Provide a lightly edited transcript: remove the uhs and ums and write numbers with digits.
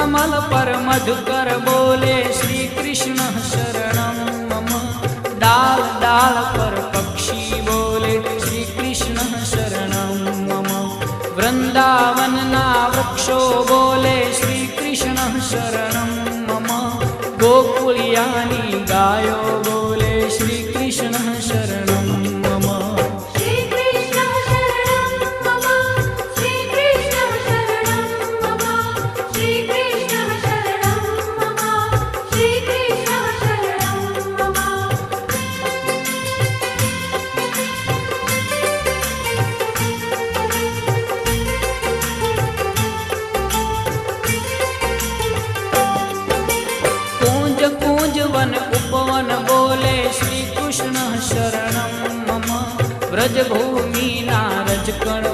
कमल पर मधुकर बोले श्री कृष्ण शरणं मम। डाल डाल पर पक्षी बोले श्री कृष्ण शरणं मम। वृंदावन ना वृक्षो बोले श्री कृष्ण शरणं मम। गोकुलियानी गायो बोले श्री कृष्ण शरणं मम। श्री कृष्ण शरणं मम। श्री कृष्ण शरणं मम। श्री कृष्ण शरणं मम। श्री कृष्ण शरणं मम। कूंज कूंज वन उपवन बोले श्री कृष्ण शरणं मम। ब्रज भूमि नारज कण